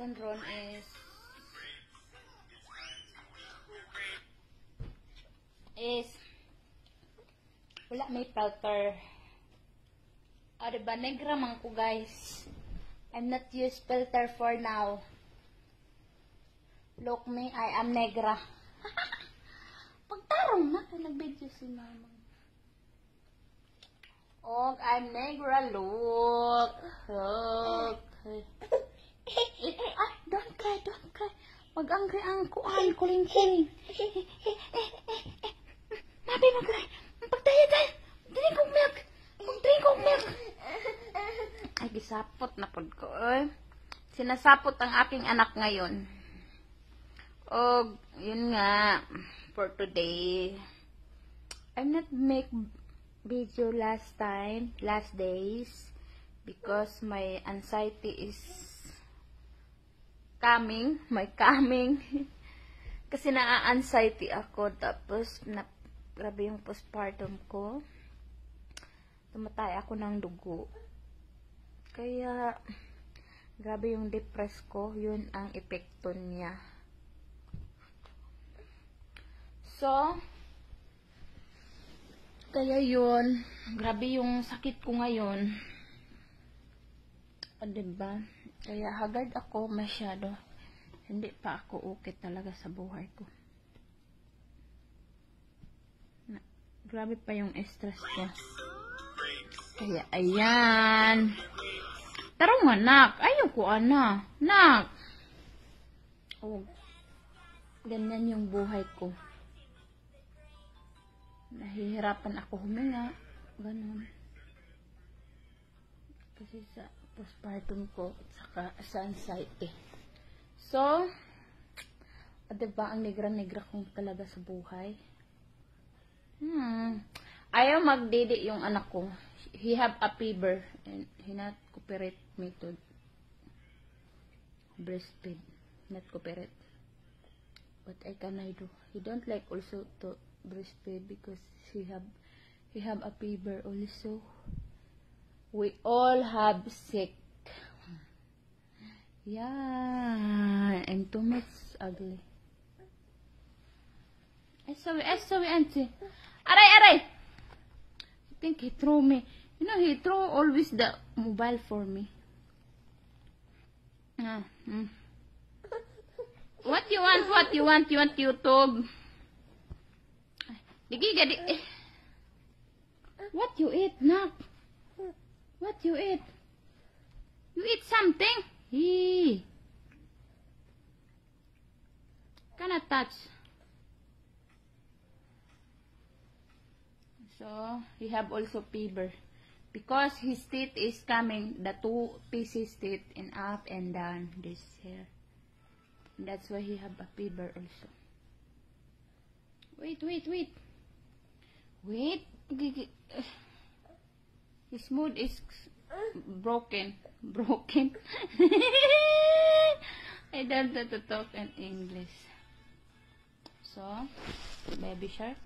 Second ron is wala may filter. Diba, negra man ko guys. I'm not use filter for now. Look me, I am negra. Pagtarong na, nag-video si mama. Oh, I'm negra, look. Look. Ah, don't cry. Mag-angry ang kuan, kuling-kuling. Mabi, mag-cry. Pagtaya tayo. Drink of milk. Drink of milk. Ay, gisapot na pod ko. Sinasapot ang aking anak ngayon. Oh, yun nga. For today. I'm not make video last days. Because my anxiety is coming. Kasi na-anxiety ako. Tapos, grabe yung postpartum ko. Tumatay ako ng dugo. Kaya, grabe yung depress ko. Yun ang epekto niya. So, kaya yun. Grabe yung sakit ko ngayon. Diba? Kaya hagard ako masyado. Hindi pa ako okay talaga sa buhay ko. Grabe pa yung stress ko. Kaya, ayan. Tarong anak. Ayoko, anak. Nak. Oh, ganyan yung buhay ko. Nahihirapan ako huminga. Ganun. Kasi sa postpartum ko, saka sa anxiety. So, diba, ang negra-negra kong talaga sa buhay. Ayaw magdidi yung anak ko. He have a fever and he not cooperate me to breastfeed. Not cooperate. What I can I do? He don't like also to breastfeed because he have a fever also. We all have sick. Yeah, and too much ugly. I saw auntie. Aray! I think he threw me. You know, he throw always the mobile for me. What you want? You want YouTube? What you eat, Nak? What you eat? You eat something? Cannot touch. So, he have also fever. Because his teeth is coming, the 2 pieces teeth in up and down this here. That's why he have a fever also. Wait. His mood is broken. I don't know to talk in English. So, baby shark.